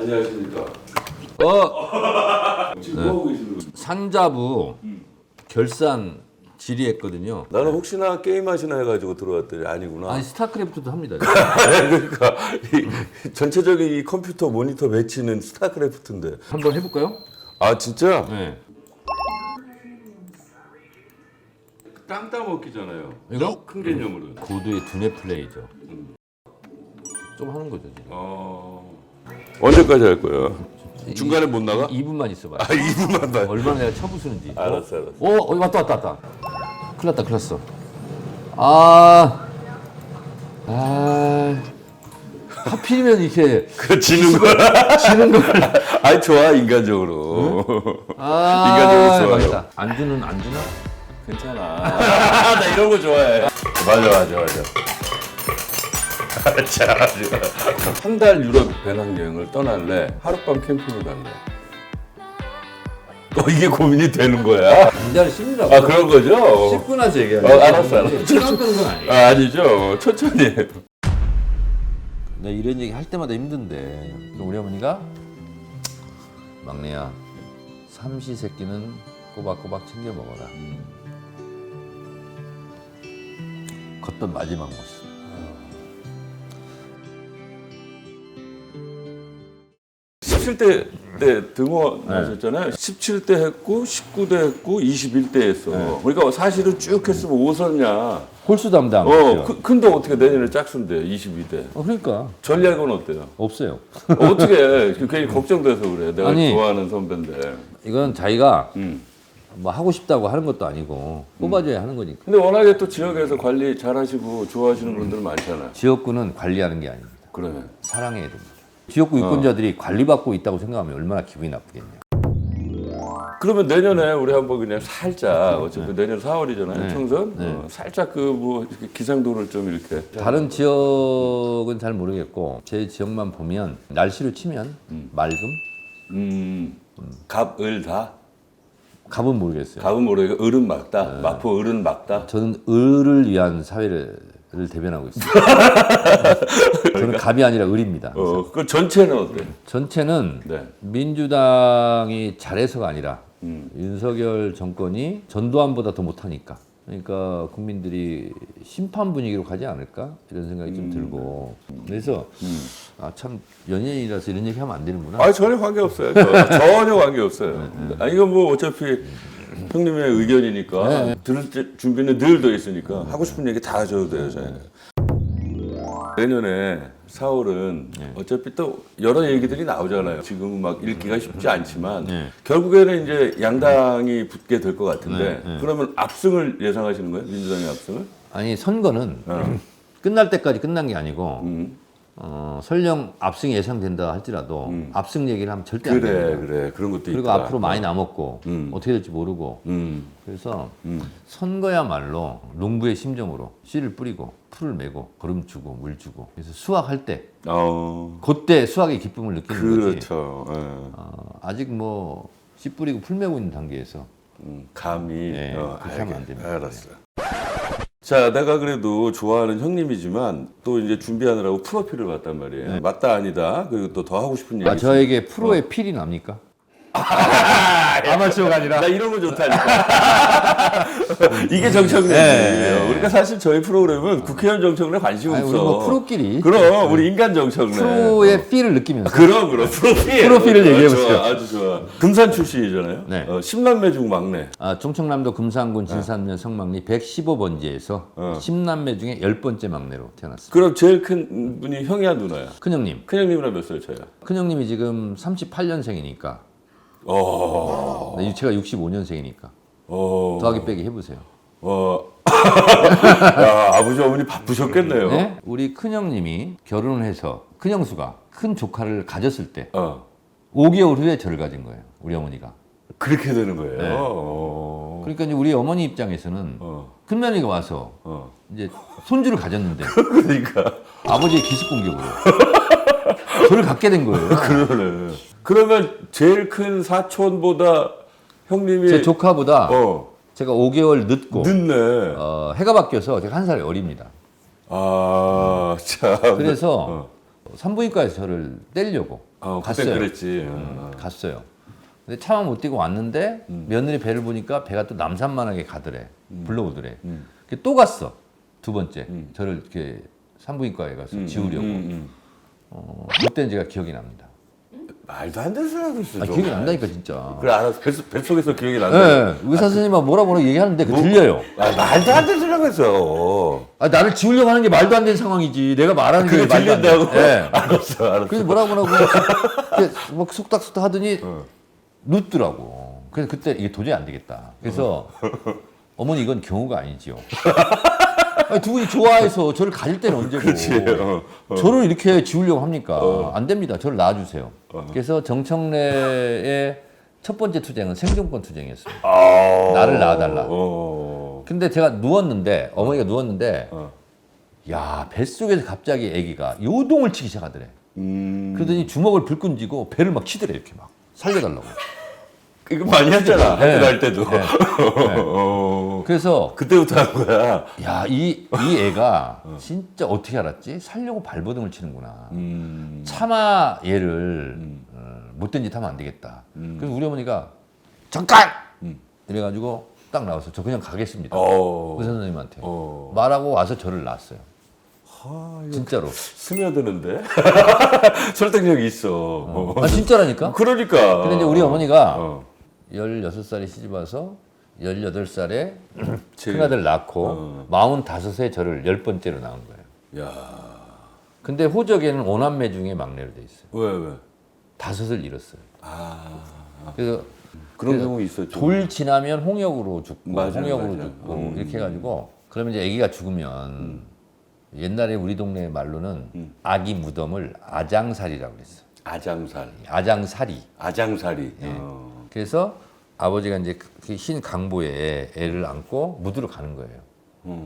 안녕하십니까. 지금 뭐 하고 계시는 거예요? 산자부 결산 질의했거든요. 나는 혹시나 게임 하시나 해가지고 들어왔더니 아니구나. 아니 스타크래프트도 합니다. 그러니까 전체적인 이 컴퓨터 모니터 배치는 스타크래프트인데. 한번 해볼까요? 아 진짜? 네. 땅 따먹기잖아요. 이거 큰 개념으로는. 고도의 두뇌 플레이죠. 좀 하는 거죠 지금. 언제까지 할 거야? 중간에 못 나가? 2분만 있어봐요. 아 2분만 봐. 얼마나 내가 쳐부수는지. 알았어. 왔다. 큰일 났어. 하필이면 이렇게 그 지는 거. 지는 걸. 아니 좋아 인간적으로. 인간적으로 좋아요. 맞다. 안주는 안 주나? 괜찮아. 나 이런 거 좋아해. 맞아. 한 달 유럽 배낭여행을 떠날래? 하룻밤 캠핑을 갈래? 이게 고민이 되는 거야? 인자를 씹느라고. 아 그런 거죠? 씹고 나서 얘기하는 알았어. 시간 끄는 건 아니에요. 아니죠. 천천히 해. 나 이런 얘기 할 때마다 힘든데 우리 어머니가 막내야 삼시세끼는 꼬박꼬박 챙겨 먹어라. 걷던 마지막 모습. 17대 때 등원하셨잖아요. 17대 했고 19대 했고 21대 했어. 그러니까 사실은 쭉 했으면 5선이야. 홀수 담당. 근데 어떻게 내년에 짝수인데 22대. 그러니까 전략은 어때요? 없어요. 어떻게 해? 괜히 걱정돼서 그래. 내가 아니, 좋아하는 선배인데. 이건 자기가 뭐 하고 싶다고 하는 것도 아니고 뽑아줘야 하는 거니까. 근데 워낙에 또 지역에서 관리 잘하시고 좋아하시는 분들 많잖아요. 지역구는 관리하는 게 아닙니다. 그러면 사랑해야 됩니다. 지역구 유권자들이 관리받고 있다고 생각하면 얼마나 기분이 나쁘겠냐. 그러면 내년에 우리 한번 그냥 살짝 어차피 내년 4월이잖아요. 총선. 살짝 그 뭐 기상도를 좀 이렇게. 다른 지역은 잘 모르겠고 제 지역만 보면 날씨로 치면 맑음. 갑을 다. 갑은 모르겠어요. 갑은 모르겠고 을은 막다. 마포 을은 막다. 저는 을을 위한 사회를 대변하고 있습니다. 저는 갑이 아니라 을입니다. 그 전체는 어때? 전체는 네. 민주당이 잘해서가 아니라 윤석열 정권이 전두환보다 더 못하니까. 그러니까 국민들이 심판 분위기로 가지 않을까 이런 생각이 좀 들고. 그래서 참 연예인이라서 이런 얘기하면 안 되는구나. 아 전혀 관계 없어요. 전혀 관계 없어요. 이건 뭐 어차피 형님의 의견이니까 들을 준비는 늘 돼 있으니까 하고 싶은 얘기 다 하셔도 돼요. 저희는. 내년에 4월은 어차피 또 여러 얘기들이 나오잖아요. 지금 막 읽기가 쉽지 않지만 결국에는 이제 양당이 붙게 될 것 같은데 그러면 압승을 예상하시는 거예요? 민주당의 압승을? 아니 선거는 끝날 때까지 끝난 게 아니고 설령 압승이 예상된다 할지라도 압승 얘기를 하면 절대 안 돼요. 그래 그런 것도 그리고 있다. 앞으로 많이 남았고 어떻게 될지 모르고 그래서 선거야말로 농부의 심정으로 씨를 뿌리고 풀을 메고 거름 주고 물 주고 그래서 수확할 때 그때 수확의 기쁨을 느끼는 거지. 그렇죠. 아직 뭐 씨 뿌리고 풀 메고 있는 단계에서 감히 그렇게 하면 안 됩니다. 알았어요. 자, 내가 그래도 좋아하는 형님이지만 또 이제 준비하느라고 프로필을 봤단 말이에요. 맞다 아니다. 그리고 또 더 하고 싶은 얘기. 저에게 프로의 필이 납니까? 아마추어가 아니라 나 이런 거 좋다니까. 이게 정청래예요. 우리가 사실 저희 프로그램은 국회의원 정청래 관심 없어. 우리 뭐 프로끼리 그럼 우리 인간 정청래. 프로의 필을 느끼면서 그럼 프로필을 얘기해 보세요. 좋아, 아주 좋아. 금산 출신이잖아요. 네. 10남매 중 막내. 충청남도 금산군 진산면 성막리 115번지에서 10남매 중에 10번째 막내로 태어났습니다. 그럼 제일 큰 분이 형이야 누나야? 큰형님. 큰형님이랑 몇 살 차이야? 큰형님이 지금 38년생이니까 제가 65년생이니까 더하기 빼기 해보세요. 야, 아버지 어머니 바쁘셨겠네요. 네? 우리 큰형님이 결혼을 해서 큰형수가 큰 조카를 가졌을 때 5개월 후에 저를 가진 거예요. 우리 어머니가. 그렇게 되는 거예요. 그러니까 이제 우리 어머니 입장에서는 큰며느리가 와서 이제 손주를 가졌는데 그러니까 아버지의 기습 공격으로 저를 갖게 된 거예요. 그러네. 그러면 제일 큰 사촌보다 형님이 제 조카보다 제가 5개월 늦고 늦네. 해가 바뀌어서 제가 한 살 어립니다. 아, 참. 그래서 산부인과에서 저를 떼려고 그때 갔어요. 그랬지. 갔어요. 근데 차만 못 뛰고 왔는데 며느리 배를 보니까 배가 또 남산만하게 가더래. 불러오더래. 또 갔어. 두 번째. 저를 이렇게 산부인과에 가서 지우려고. 그때는 제가 기억이 납니다. 말도 안 되는 소리하고 있어. 기억이 난다니까 진짜. 그래 알았어. 뱃속에서 기억이 난다. 네, 의사 선생님이 뭐라 얘기하는데 그 들려요. 말도 안 되는 소리하고 했어. 나를 지우려고 하는 게 말도 안 되는 상황이지. 내가 말하는 게 말도 안 돼. 들린다고? 네. 알았어. 그래서 뭐라고 이렇게 막 쑥닥쑥닥 하더니 눕더라고. 그래서 그때 이게 도저히 안 되겠다. 그래서 어머니 이건 경우가 아니지요. 아니, 두 분이 좋아해서 저를 가질 때는 언제고 저를 이렇게 지우려고 합니까? 안 됩니다. 저를 낳아주세요. 그래서 정청래의 첫 번째 투쟁은 생존권 투쟁이었어요. 나를 낳아달라. 근데 제가 누웠는데 어머니가 누웠는데 야 뱃속에서 갑자기 아기가 요동을 치기 시작하더래. 그러더니 주먹을 불끈 쥐고 배를 막 치더래. 이렇게 막 살려달라고. 이거 많이 했잖아. 네. 학교 다닐 때도. 네. 그래서 그때부터 한 거야. 야, 이 애가 진짜 어떻게 알았지? 살려고 발버둥을 치는구나. 차마 얘를 못된 짓 하면 안 되겠다. 그래서 우리 어머니가 잠깐! 이래가지고 딱 나와서 저 그냥 가겠습니다. 의사 선생님한테. 말하고 와서 저를 낳았어요. 진짜로. 스며드는데? 설득력이 있어. 진짜라니까? 그러니까. 근데 이제 우리 어머니가 16살에 시집 와서 18살에 큰아들 낳고 45세 저를 10번째로 낳은 거예요. 야. 근데 호적에는 5남매 중에 막내로 돼 있어요. 왜? 5을 잃었어요. 그래서 그런 경우 있었죠. 돌 지나면 홍역으로 죽고 맞아요, 홍역으로 맞아요. 죽고 이렇게 해가지고 그러면 이제 아기가 죽으면 옛날에 우리 동네 말로는 아기 무덤을 아장살이라고 그랬어. 아장살. 아장살이. 아장살이. 그래서 아버지가 이제 그 흰 강보에 애를 안고 묻으러 가는 거예요.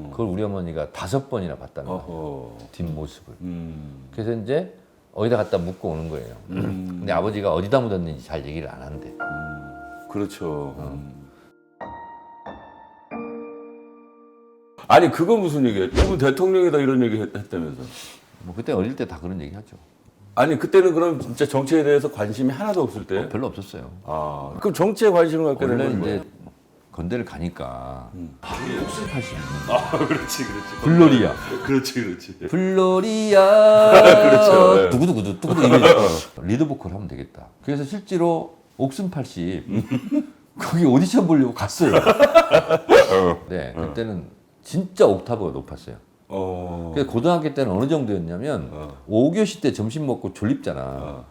그걸 우리 어머니가 5번이나 봤다는 거예요. 뒷모습을. 그래서 이제 어디다 갖다 묻고 오는 거예요. 근데 아버지가 어디다 묻었는지 잘 얘기를 안 한대. 그렇죠. 아니 그건 무슨 얘기야? 이분 대통령이다 이런 얘기 했다면서. 뭐 그때 어릴 때 다 그런 얘기 하죠. 아니 그때는 그럼 진짜 정치에 대해서 관심이 하나도 없을 때? 별로 없었어요. 그럼 정치에 관심을 갖게 원래 되는 이제 거예요? 건대를 가니까 옥수팔씨 그렇지. 블로리아 그렇지. 블로리아 그렇죠. 네. 두구두구두 두구두 이게 리드 보컬 하면 되겠다. 그래서 실제로 옥슨 80 거기 오디션 보려고 갔어요. 네, 그때는 진짜 옥타브가 높았어요. 그래서 고등학교 때는 어느 정도였냐면 5교시 때 점심 먹고 졸립잖아.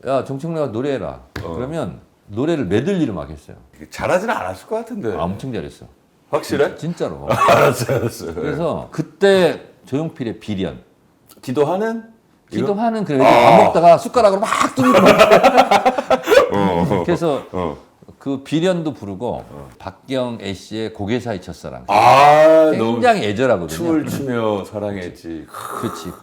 야 정청래가 노래해라. 그러면 노래를 메들리로 막 했어요. 잘하지는 않았을 것 같은데. 엄청 잘했어. 확실해? 진짜로. 알았어. 그래서 그때 조용필의 비련. 기도하는? 기도하는 그래도 밥 먹다가 숟가락으로 막 뚫고 그래서 그 비련도 부르고 박경애 씨의 고개사의 첫사랑 굉장히 애절하거든요. 춤을 추며 사랑했지. 그렇지.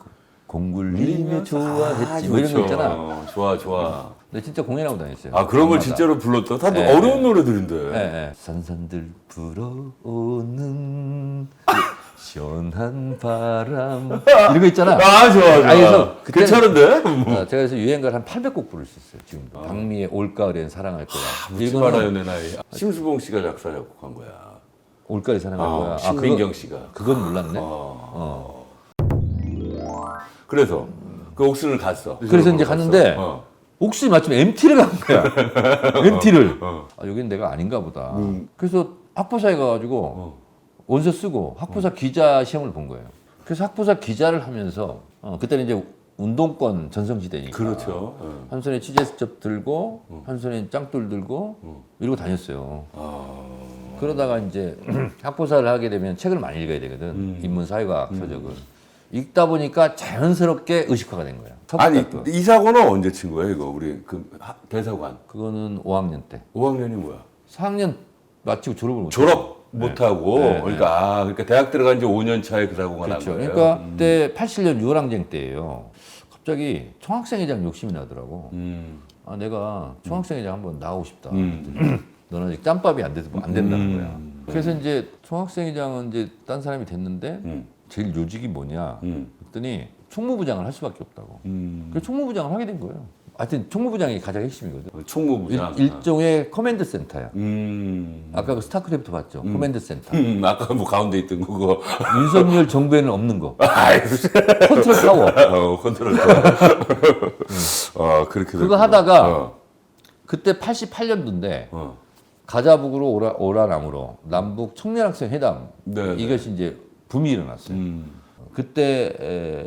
공굴리며 좋아했지 뭐 이런 거 있잖아. 좋아. 근데 진짜 공연하고 다녔어요. 그런 걸 진짜로 불렀다? 다 네, 어려운 노래들인데. 네. 산산들 불어오는 시원한 바람 이런 거 있잖아. 좋아. 그래서 괜찮은데? 제가 그래서 유행가를 한 800곡 부를 수 있어요. 지금도. 박미의 올가을엔 사랑할 거야. 묻지 말아요 내 나이. 심수봉 씨가 작사 작곡한 거야. 올가을에 사랑할 거야. 신민경 씨가. 그건 몰랐네. 그래서 그 옥순을 갔어. 그래서 이제 갔는데 옥순이 마침 MT를 간 거야. MT를. 여긴 내가 아닌가 보다. 그래서 학부사에 가가지고 원서 쓰고 학부사 기자 시험을 본 거예요. 그래서 학부사 기자를 하면서 그때는 이제 운동권 전성시대니까. 그렇죠. 한 손에 취재수첩 들고 한 손에 짱돌 들고 이러고 다녔어요. 그러다가 이제 학부사를 하게 되면 책을 많이 읽어야 되거든. 인문사회과학 서적을. 읽다 보니까 자연스럽게 의식화가 된 거야. 아니 이 사고는 언제 친 거야 이거 우리 그 대사관? 그거는 5학년 때. 5학년이 뭐야? 4학년 마치고 졸업을 못 졸업 못하고 네. 그러니까 대학 들어간 지 5년 차에 그 사고가 그렇죠. 난 거예요. 그러니까 그때 87년 6월항쟁 때예요. 갑자기 총학생회장 욕심이 나더라고. 내가 총학생회장 한번 나가고 싶다. 너는 아직 짬밥이 안 된다는 거야. 그래서 이제 총학생회장은 이제 딴 사람이 됐는데 제일 요직이 뭐냐? 그랬더니 총무부장을 할 수밖에 없다고. 그래서 총무부장을 하게 된 거예요. 하여튼 총무부장이 가장 핵심이거든. 총무부장. 일종의 커맨드 센터야. 아까 그 스타크래프트 봤죠? 커맨드 센터. 아까 뭐 가운데 있던 그거. 윤석열 정부에는 없는 거. 컨트롤 타워. 컨트롤 타워. 그렇게 그거 하다가 그때 88년도인데 가자북으로 오라남으로 남북 청년학생 회담 네, 이것이 이제 붐이 일어났어요. 그때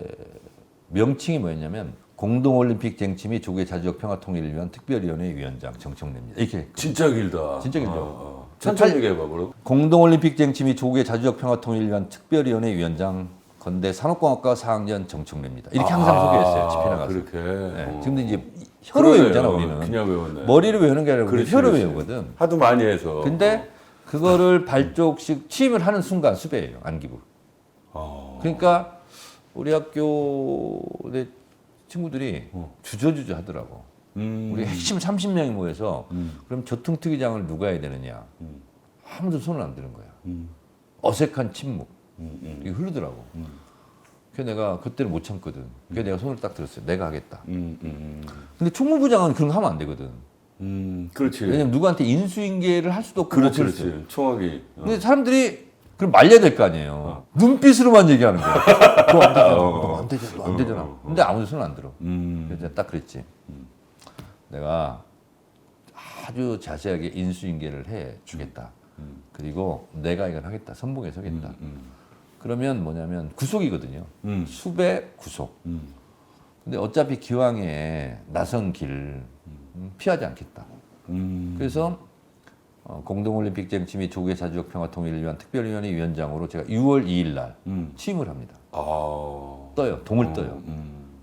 명칭이 뭐였냐면 공동올림픽 쟁취 및 조국의 자주적 평화 통일을 위한 특별위원회 위원장 정청래입니다. 이렇게 진짜 길다. 진짜 길죠. 천천히 얘기해봐, 그럼. 공동올림픽 쟁취 및 조국의 자주적 평화 통일을 위한 특별위원회 위원장 건대 산업공학과 4학년 정청래입니다. 이렇게 항상 소개했어요. 집회 나가서. 그렇게. 네. 지금도 이제 혀로 외우잖아 우리는. 그냥 외웠네. 머리로 외우는 게 아니라 우리 혀로 그렇지. 외우거든. 하도 많이 해서. 근데 그거를 발족식 취임을 하는 순간 수배예요. 안기부. 그러니까 우리 학교 내 친구들이 주저주저 하더라고. 우리 핵심 30명이 모여서 그럼 저통특위장을 누가 해야 되느냐. 아무도 손을 안 드는 거야. 어색한 침묵. 이게 흐르더라고. 그래서 내가 그때는 못 참거든. 그래서 내가 손을 딱 들었어요. 내가 하겠다. 근데 총무부장은 그런 거 하면 안 되거든. 그렇지. 왜냐면 누구한테 인수인계를 할 수도 없고. 그렇지, 못 그랬어요. 그렇지. 총학이. 근데 사람들이 그럼 말려야 될 거 아니에요. 눈빛으로만 얘기하는 거야. 너 안 되잖아. 너 안 되잖아. 근데 아무도 손 안 들어. 그래서 내가 딱 그랬지. 내가 아주 자세하게 인수인계를 해 주겠다. 그리고 내가 이걸 하겠다. 선봉에 서겠다. 그러면 뭐냐면 구속이거든요. 수배 구속. 근데 어차피 기왕에 나선 길 피하지 않겠다. 그래서 공동올림픽 쟁취 및 조국의 자주적 평화 통일을 위한 특별위원회 위원장으로 제가 6월 2일 날 취임을 합니다. 떠요. 동을 떠요.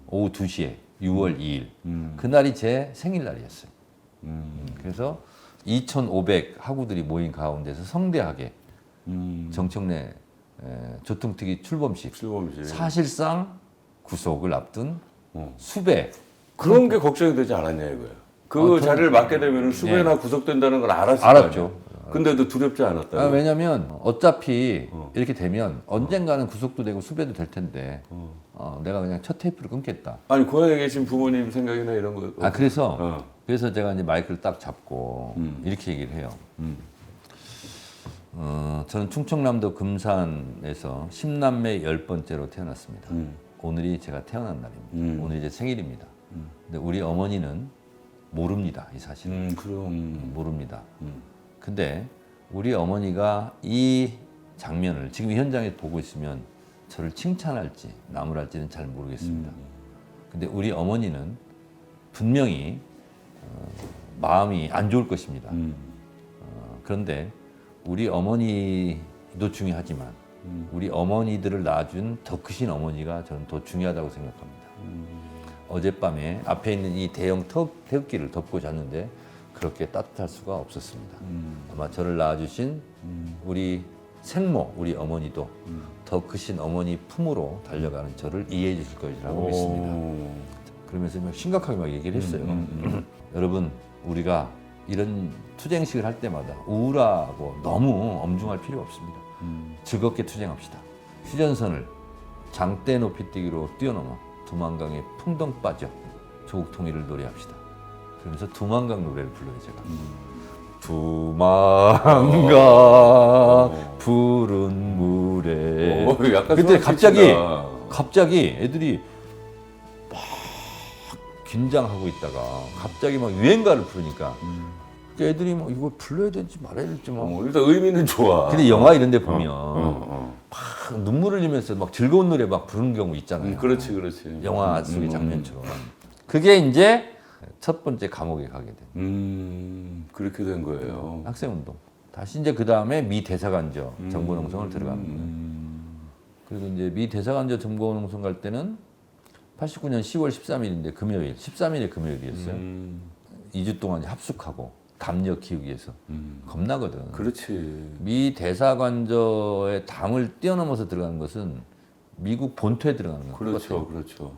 오후 2시에 6월 2일. 그날이 제 생일날이었어요. 그래서 2,500 학우들이 모인 가운데서 성대하게 정청래 조통특위 출범식. 사실상 구속을 앞둔 수배. 그런 게 걱정이 되지 않았냐 이거야. 그 자리를 맡게 되면 수배나 구속된다는 걸 알았을 알았죠. 근데도 두렵지 않았다. 왜냐면 어차피 이렇게 되면 언젠가는 구속도 되고 수배도 될 텐데 내가 그냥 첫 테이프를 끊겠다. 아니 고향에 계신 부모님 생각이나 이런 거. 그래서 제가 이제 마이크를 딱 잡고 이렇게 얘기를 해요. 저는 충청남도 금산에서 10남매 10번째로 태어났습니다. 오늘이 제가 태어난 날입니다. 오늘이 제 생일입니다. 근데 우리 어머니는 모릅니다. 이 사실을. 모릅니다. 근데 우리 어머니가 이 장면을 지금 이 현장에 보고 있으면 저를 칭찬할지 나무랄지는 잘 모르겠습니다. 근데 우리 어머니는 분명히 마음이 안 좋을 것입니다. 그런데 우리 어머니도 중요하지만 우리 어머니들을 낳아준 더 크신 어머니가 저는 더 중요하다고 생각합니다. 어젯밤에 앞에 있는 이 대형 태극기를 덮고 잤는데 그렇게 따뜻할 수가 없었습니다. 아마 저를 낳아주신 우리 생모, 우리 어머니도 더 크신 어머니 품으로 달려가는 저를 이해해 주실 거라고 믿습니다. 그러면서 막 심각하게 막 얘기를 했어요. 여러분, 우리가 이런 투쟁식을 할 때마다 우울하고 너무 엄중할 필요 없습니다. 즐겁게 투쟁합시다. 휴전선을 장대 높이 뛰기로 뛰어넘어 두만강에 풍덩 빠져 조국 통일을 노래합시다. 그러면서 두만강 노래를 불러요, 제가. 두만강 푸른 물에. 약간 그때 소름 갑자기 애들이 막 긴장하고 있다가 갑자기 막 유행가를 부르니까 애들이 막 이거 불러야 될지 말아야 될지 막. 일단 의미는 좋아. 근데 영화 이런 데 보면 막 눈물을 흘리면서 막 즐거운 노래 막 부르는 경우 있잖아요. 그렇지. 영화 속의 장면처럼. 그게 이제 첫 번째 감옥에 가게 된. 그렇게 된 거예요. 학생운동. 다시 이제 그 다음에 미 대사관저 정보농성을 들어갑니다. 그리고 이제 미 대사관저 정보농성 갈 때는 89년 10월 13일인데 금요일, 13일에 금요일이었어요. 2주 동안 합숙하고 담력 키우기 위해서 겁나거든. 그렇지. 미 대사관저의 담을 뛰어넘어서 들어가는 것은 미국 본토에 들어가는 거예요. 그렇죠.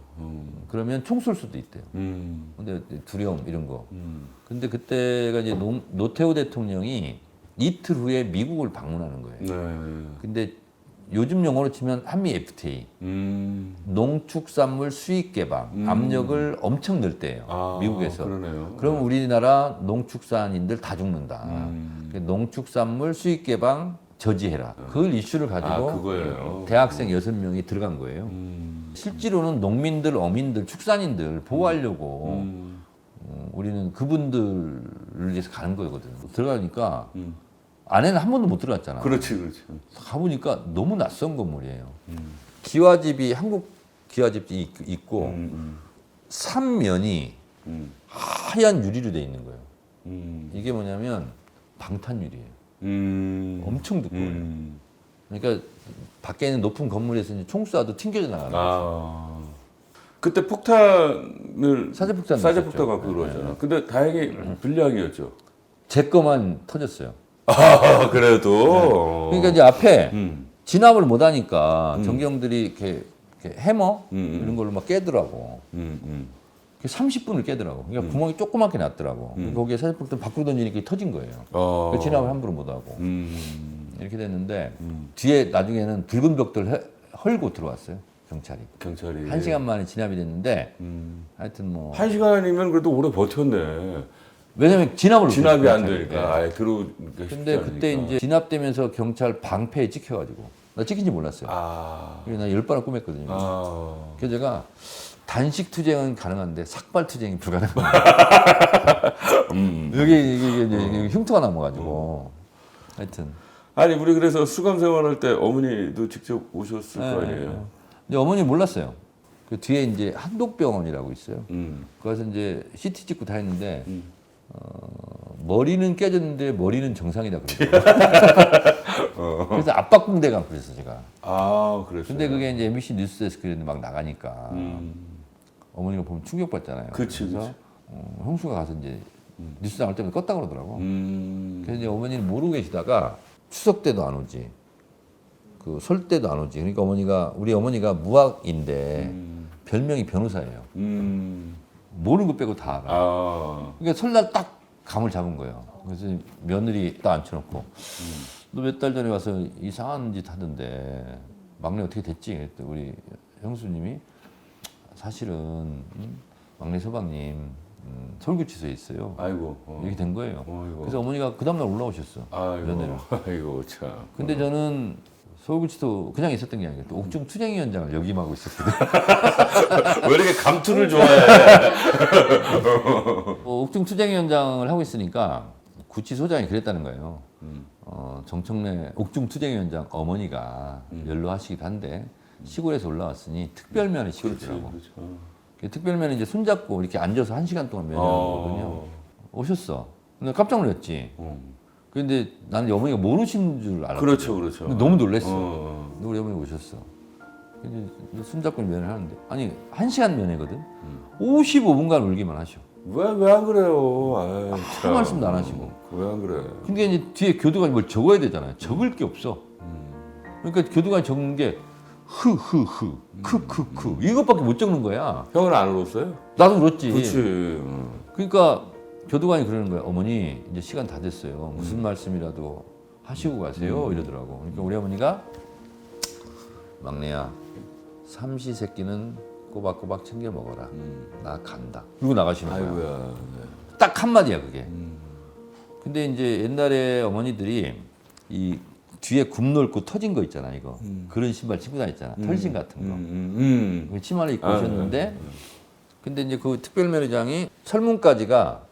그러면 총 쏠 수도 있대요. 근데 두려움 이런 거. 근데 그때가 이제 노태우 대통령이 이틀 후에 미국을 방문하는 거예요. 네. 근데 요즘 용어로 치면 한미 FTA, 농축산물 수입 개방 압력을 엄청 넣을 때예요. 미국에서. 그러네요. 그럼 우리나라 농축산인들 다 죽는다. 농축산물 수입 개방 저지해라. 그걸 이슈를 가지고 그거예요. 대학생 6명이 들어간 거예요. 실제로는 농민들, 어민들, 축산인들 보호하려고 우리는 그분들을 위해서 가는 거거든. 들어가니까 안에는 한 번도 못 들어갔잖아. 그렇지, 그렇지. 가보니까 너무 낯선 건물이에요. 기와집이 한국 기와집이 있고 삼면이 하얀 유리로 돼 있는 거예요. 이게 뭐냐면 방탄유리예요. 엄청 두꺼워요. 그러니까 밖에 있는 높은 건물에서 이제 총 쏴도 튕겨져 나가요. 그때 폭탄을 사제폭탄 사제폭탄 갖고 그러잖아. 근데 다행히 불량이었죠. 제 거만 터졌어요. 그래도. 그러니까 이제 앞에 진압을 못 하니까 전경들이 이렇게 해머 이런 걸로 막 깨더라고. 30분을 깨더라고. 그러니까 구멍이 조그맣게 났더라고. 거기에 사제폭탄 밖으로 던지니까 터진 거예요. 그 진압을 함부로 못 하고. 이렇게 됐는데 뒤에 나중에는 붉은 벽돌 헐고 들어왔어요. 경찰이. 1시간 만에 진압이 됐는데 하여튼 뭐 1시간이면 그래도 오래 버텼네. 왜냐면 진압이 안 되니까. 아예 들어오니까 근데 그때 이제 진압되면서 경찰 방패에 찍혀가지고 나 찍힌지 몰랐어요. 그래서 나 10번을 꾸몄거든요. 그래서 제가 단식 투쟁은 가능한데 삭발 투쟁이 불가능합니다. 이게 흉터가 남아가지고 하여튼. 아니 우리 그래서 수감 생활할 때 어머니도 직접 오셨을 거 아니에요. 근데 어머니 몰랐어요. 그 뒤에 이제 한독병원이라고 있어요. 거기서 이제 CT 찍고 다 했는데 머리는 깨졌는데 머리는 정상이다 그러더라고요. 그래서 압박붕대가 그랬어 제가. 그랬어요. 근데 그게 이제 MBC 뉴스에서 막 나가니까 어머니가 보면 충격받잖아요. 그래서 형수가 가서 이제 뉴스 나올 때마다 껐다 그러더라고. 그래서 이제 어머니는 모르고 계시다가 추석 때도 안 오지. 그 설 때도 안 오지. 그러니까 우리 어머니가 무학인데 별명이 변호사예요. 모르는 거 빼고 다 알아. 그러니까 설날 딱 감을 잡은 거예요. 그래서 며느리 딱 앉혀놓고 너 몇 달 전에 와서 이상한 짓 하던데 막내 어떻게 됐지? 그랬더니 우리 형수님이 사실은 막내 서방님 서울구치소에 있어요. 이렇게 된 거예요. 그래서 어머니가 그 다음날 올라오셨어. 며느리를. 아이고 참. 근데 저는 서울구치소 그냥 있었던 게 아니고 또 옥중 투쟁위원장을 역임하고 있었거든요. 왜 이렇게 감투를 좋아해? 옥중 투쟁위원장을 하고 있으니까 구치소장이 그랬다는 거예요. 정청래 옥중 투쟁위원장 어머니가 연로하시기도 한데 시골에서 올라왔으니 특별면을 시키더라고. 특별면은 이제 손잡고 이렇게 앉아서 1시간 동안 면회하는 거거든요. 오셨어. 근데 깜짝 놀랐지. 근데 나는 어머니가 모르신 줄 알았어. 그렇죠. 근데 너무 놀랬어. 우리 어머니 오셨어. 근데 손잡고 면회를 하는데 아니 1시간 면회거든. 55분간 울기만 하셔. 왜 안 그래요? 아무 말씀도 안 하시고. 왜 안 그래? 근데 이제 뒤에 교도관이 뭘 적어야 되잖아요. 적을 게 없어. 그러니까 교도관이 적는 게 크크크 이것밖에 못 적는 거야. 형은 안 울었어요? 나도 울었지. 그렇지. 그러니까 교도관이 그러는 거야. 어머니 이제 시간 다 됐어요. 무슨 말씀이라도 하시고 가세요. 이러더라고. 그러니까 우리 어머니가 막내야 삼시세끼는 꼬박꼬박 챙겨 먹어라. 나 간다. 그리고 나가시는 거야. 아이고야. 딱 한마디야 그게. 근데 이제 옛날에 어머니들이 이 뒤에 굽 넓고 터진 거 있잖아 이거. 그런 신발 신고 다녔잖아. 털신 같은 거. 치마를 입고 오셨는데 근데 이제 그 특별면회장이 철문까지가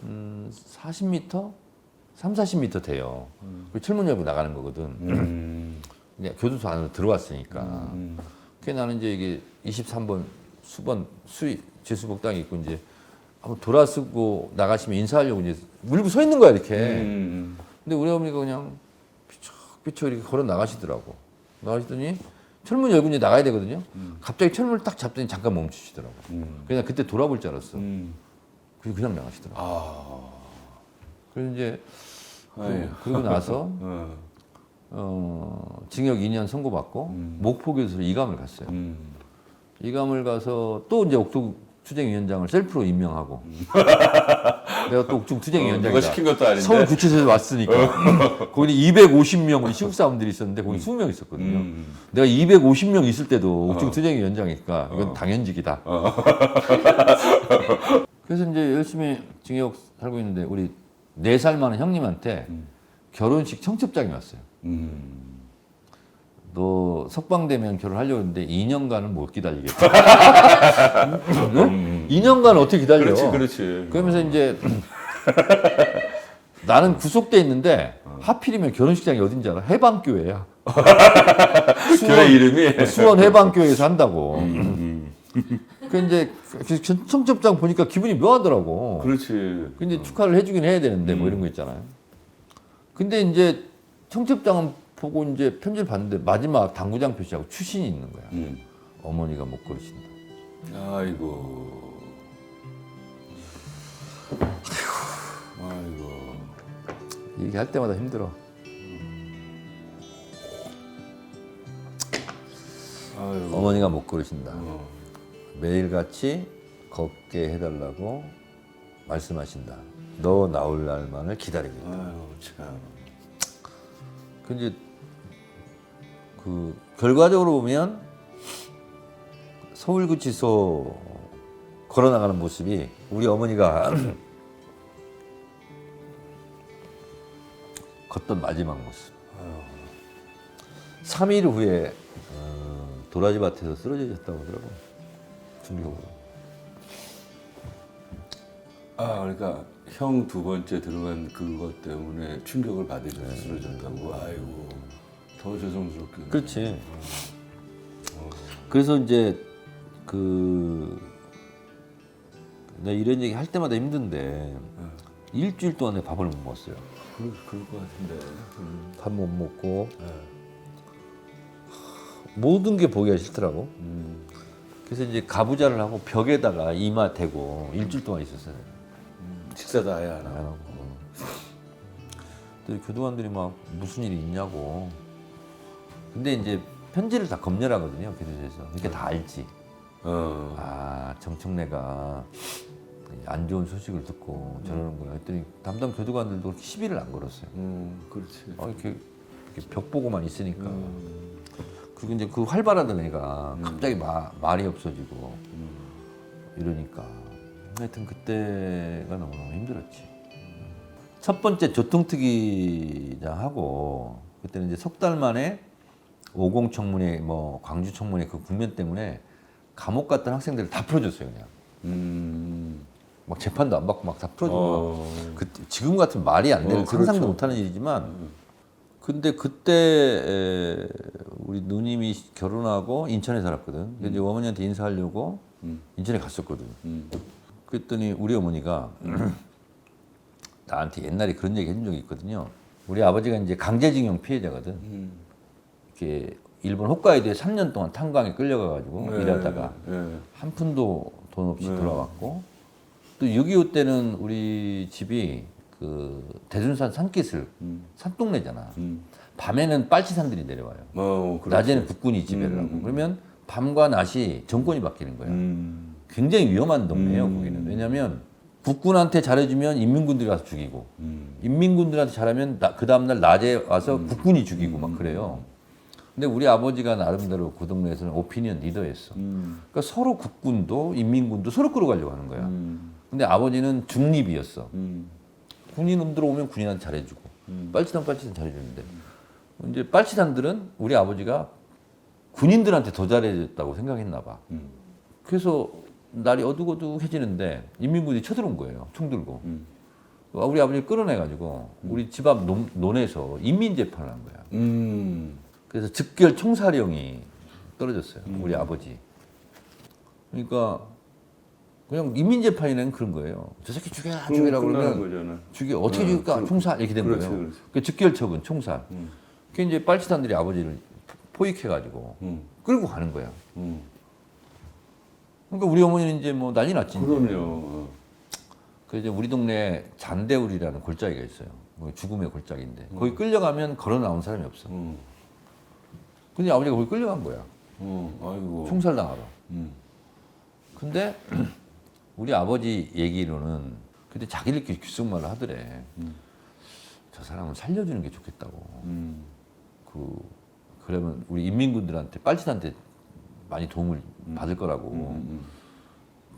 40m? 40m 돼요. 그 철문 열고 나가는 거거든. 그냥 교도소 안으로 들어왔으니까. 그게 나는 이제 이게 23번 수번 제수복당이 있고 이제 한번 돌아서고 나가시면 인사하려고 이제 물고 서 있는 거야 이렇게. 근데 우리 어머니가 그냥 삐쩍 이렇게 걸어 나가시더라고. 나가시더니 철문 열고 이제 나가야 되거든요. 갑자기 철문을 딱 잡더니 잠깐 멈추시더라고. 그냥 그때 돌아볼 줄 알았어. 그리고 그냥 나가시더라고. 그래서 이제 그러고 나서 징역 2년 선고받고 목포교도소로 이감을 갔어요. 이감을 가서 또 이제 투쟁위원장을 셀프로 임명하고 내가 또 옥중 투쟁위원장이다. 누가 시킨 것도 아닌데. 서울구치소에서 왔으니까 거기 250명 우리 시국 사람들이 있었는데 거기 20명 있었거든요. 내가 250명 있을 때도 옥중 투쟁위원장이니까 이건 당연직이다. 그래서 이제 열심히 징역 살고 있는데 우리 4살 많은 형님한테 결혼식 청첩장이 왔어요. 너 석방되면 결혼하려고 했는데 2년간은 못 기다리겠다. 응? 2년간 어떻게 기다려? 그렇지. 그러면서 이제 나는 구속돼 있는데 하필이면 결혼식장이 어딘지 알아? 해방교회야. 교회 이름이 수원 해방교회에서 한다고. 그 이제 청첩장 보니까 기분이 묘하더라고. 그렇지. 근데 축하를 해주긴 해야 되는데 뭐 이런 거 있잖아요. 근데 이제 청첩장은 보고 이제 편지를 봤는데 마지막 당구장 표시하고 추신이 있는 거야. 어머니가 못 걸으신다. 아이고. 아이고. 얘기할 때마다 힘들어. 아이고. 어머니가 못 걸으신다. 매일같이 걷게 해달라고 말씀하신다. 너 나올 날만을 기다리고 있다. 아이고 참. 그 이제 그 결과적으로 보면 서울구치소 걸어나가는 모습이 우리 어머니가 걷던 마지막 모습. 3일 후에 도라지 밭에서 쓰러지셨다고 하더라고. 충격으로. 아 그러니까 형 2번째 들어간 그것 때문에 충격을 받으셔서 쓰러졌다고. 아이고 더 죄송스럽게. 그렇지. 그래서 이제 내가 이런 얘기 할 때마다 힘든데 일주일 동안 내가 밥을 못 먹었어요. 그럴 것 같은데. 밥 못 먹고 모든 게 보기가 싫더라고. 그래서 이제 가부좌를 하고 벽에다가 이마 대고 일주일 동안 있었어요. 식사도 아예 안 안 하고. 하고. 또 교도관들이 막 무슨 일이 있냐고. 근데 이제 편지를 다 검열하거든요, 교도소에서. 그러니까 다 알지. 아, 정청래가 안 좋은 소식을 듣고 저러는구나 했더니 담당 교도관들도 그렇게 시비를 안 걸었어요. 그렇지. 이렇게 벽 보고만 있으니까. 그리고 이제 그 활발하던 애가 갑자기 말이 없어지고 이러니까 하여튼 그때가 너무너무 힘들었지. 첫 번째 조통특위장 하고 그때는 이제 석 달 만에 50 청문회 뭐 광주 청문회 그 국면 때문에 감옥 갔던 학생들을 다 풀어줬어요 그냥. 막 재판도 안 받고 막 다 풀어주고 지금 같은 말이 안 되는 상상도 그렇죠. 못하는 일이지만 근데 그때 우리 누님이 결혼하고 인천에 살았거든. 근데 이제 어머니한테 인사하려고 인천에 갔었거든. 그랬더니 우리 어머니가 나한테 옛날에 그런 얘기 해준 적이 있거든요. 우리 아버지가 이제 강제징용 피해자거든. 이렇게 일본 홋카이도에 3년 동안 탄광에 끌려가가지고 일하다가 한 푼도 돈 없이 돌아왔고 또 6.25 때는 우리 집이 그 대둔산 산기슭 산동네잖아. 밤에는 빨치산들이 내려와요. 낮에는 국군이 지배를 하고 그러면 밤과 낮이 정권이 바뀌는 거야. 굉장히 위험한 동네예요 거기는. 왜냐하면 국군한테 잘해주면 인민군들이 와서 죽이고 인민군들한테 잘하면 그 다음날 낮에 와서 국군이 죽이고 막 그래요. 근데 우리 아버지가 나름대로 그 동네에서는 오피니언 리더였어. 그러니까 서로 국군도 인민군도 서로 끌어가려고 하는 거야. 근데 아버지는 중립이었어. 군인들 오면 군인한테 잘해주고 빨치산 잘해주는데 이제 빨치산들은 우리 아버지가 군인들한테 더 잘해줬다고 생각했나 봐. 그래서 날이 어둑어둑해지는데 인민군이 쳐들어온 거예요. 총 들고. 우리 아버지를 끌어내가지고 우리 집 앞 논에서 인민재판을 한 거야. 그래서 즉결 총사령이 떨어졌어요. 우리 아버지. 그러니까 그냥 인민재판이라는 그런 거예요. 저 새끼 죽이라고 그러면 죽여. 어떻게 죽일까? 총살 이렇게 된 거예요. 그렇지. 그 즉결 처분 총살. 그 이제 빨치산들이 아버지를 포획해가지고 끌고 가는 거야. 그러니까 우리 어머니는 이제 뭐 난리 났지. 그럼요. 그래서 우리 동네에 잔대울이라는 골짜기가 있어요. 죽음의 골짜기인데 거기 끌려가면 걸어 나온 사람이 없어. 근데 아버지가 거기 끌려간 거야. 아이고. 총살당하러. 근데 우리 아버지 얘기로는 그때 자기들끼리 귓속말을 하더래. 저 사람은 살려주는 게 좋겠다고. 그러면 우리 인민군들한테 빨치산한테 많이 도움을 받을 거라고.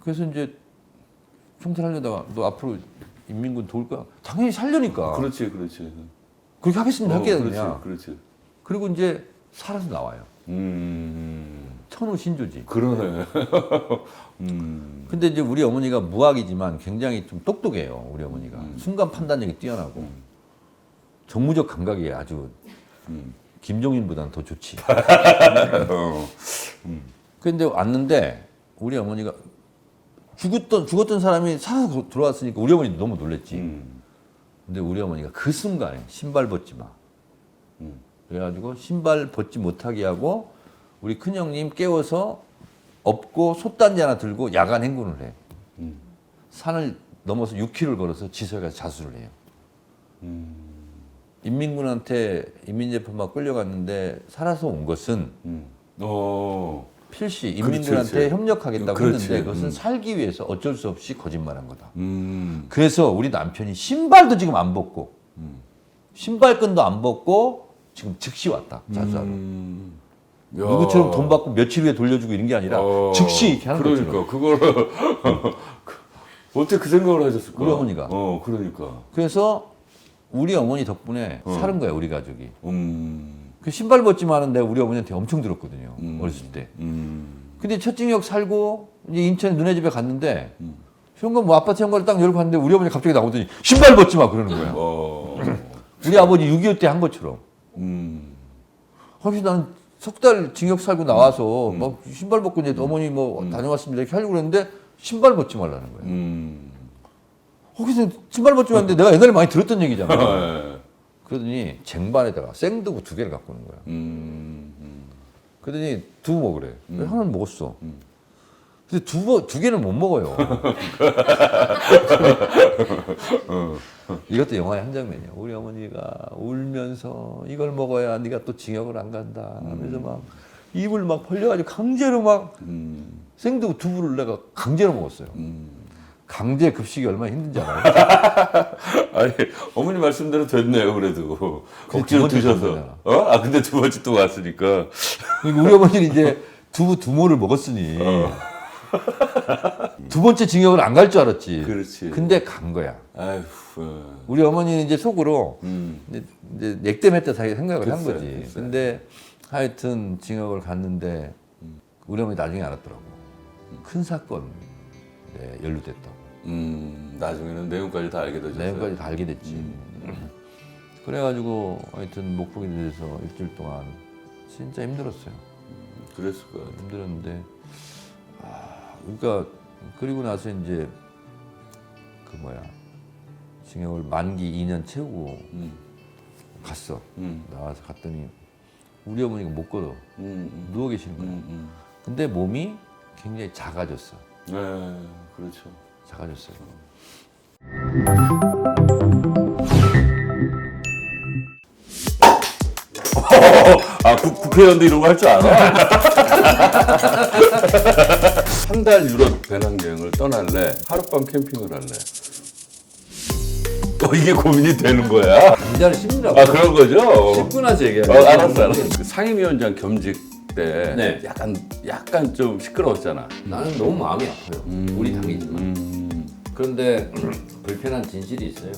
그래서 이제 총살하려다가 너 앞으로 인민군 도울 거야? 당연히 살려니까. 그렇지. 그렇게 하겠습니다. 하겠냐. 그렇지. 그리고 이제 살아서 나와요. 천우 신조지. 그러네. 근데 이제 우리 어머니가 무학이지만 굉장히 좀 똑똑해요. 우리 어머니가 순간 판단력이 뛰어나고 정무적 감각이 아주 김종인보다는 더 좋지. 근데 왔는데 우리 어머니가 죽었던 사람이 살아서 들어왔으니까 우리 어머니 너무 놀랬지. 근데 우리 어머니가 그 순간에 신발 벗지 마. 그래가지고 신발 벗지 못하게 하고 우리 큰형님 깨워서 업고 솥단지 하나 들고 야간 행군을 해. 산을 넘어서 6km를 걸어서 지서에 가서 자수를 해요. 인민군한테 인민재판만 끌려갔는데 살아서 온 것은 필시 인민군한테 그렇지. 협력하겠다고 그렇지. 했는데 그것은 살기 위해서 어쩔 수 없이 거짓말한 거다. 그래서 우리 남편이 신발도 지금 안 벗고 신발끈도 안 벗고 지금 즉시 왔다. 자수하러. 누구처럼 돈 받고 며칠 후에 돌려주고 이런 게 아니라 즉시 이렇게 하는 거죠. 그러니까 그거를 어떻게 그 생각을 하셨을까? 우리 어머니가. 그러니까. 그래서 우리 어머니 덕분에 사는 거야 우리 가족이. 음. 그 신발 벗지 마는데 우리 어머니한테 엄청 들었거든요. 어렸을 때. 근데 첫징역 살고 이제 인천 누네 집에 갔는데 현관 뭐 아파트 현관을 딱 열고 갔는데 우리 어머니 갑자기 나오더니 신발 벗지 마 그러는 거야. 우리 아버지 6.25 때 한 것처럼. 그래서 나는 석 달 징역 살고 나와서 막 신발 벗고 이제 어머니 뭐 다녀왔습니다 이렇게 하려고 그랬는데 신발 벗지 말라는 거야. 거기서 신발 벗지 말는데 내가 옛날에 많이 들었던 얘기잖아. 그러더니 쟁반에다가 생두부 2개를 갖고 오는 거야. 그러더니 두부 먹으래. 하나는 먹었어. 근데 두 개는 못 먹어요. 이것도 영화의 한 장면이야. 우리 어머니가 울면서 이걸 먹어야 네가 또 징역을 안 간다 하면서 막 입을 막 벌려가지고 강제로 막 생두부 두부를 내가 강제로 먹었어요. 강제 급식이 얼마나 힘든지 알아요? 아니 어머니 말씀대로 됐네요. 그래도 근데 억지로 두 번째 드셔서. 근데 두 번째 또 왔으니까. 그러니까 우리 어머니는 이제 두부 2모를 먹었으니 두 번째 징역을 안 갈 줄 알았지. 그렇지. 근데 간 거야. 아휴. 우리 어머니는 이제 속으로 이제 액땜했다 생각을 한 거지. 됐어요. 근데 하여튼 징역을 갔는데 우리 어머니 나중에 알았더라고. 큰 사건 연루됐다고. 나중에는 내용까지 다 알게 되셨어요. 내용까지 다 알게 됐지. 그래가지고 하여튼 목포에 대해서 일주일 동안 진짜 힘들었어요. 그랬을 거야. 힘들었는데 그러니까 그리고 나서 이제 징역을 만기 2년 채우고 갔어. 나와서 갔더니 우리 어머니가 못 걸어. 누워 계시는 거야. 근데 몸이 굉장히 작아졌어. 네, 그렇죠. 작아졌어요. 국회의원도 이런 거 할 줄 알아? 한 달 유럽 배낭여행을 떠날래? 하룻밤 캠핑을 할래? 이게 고민이 되는 거야? 굉장히 씹느라고. 그런 거죠? 씹고 나서 얘기하는 알았어. 그 상임위원장 겸직 때 네. 약간 좀 시끄러웠잖아. 나는 너무 마음이 아파요. 우리 당이지만. 그런데 불편한 진실이 있어요.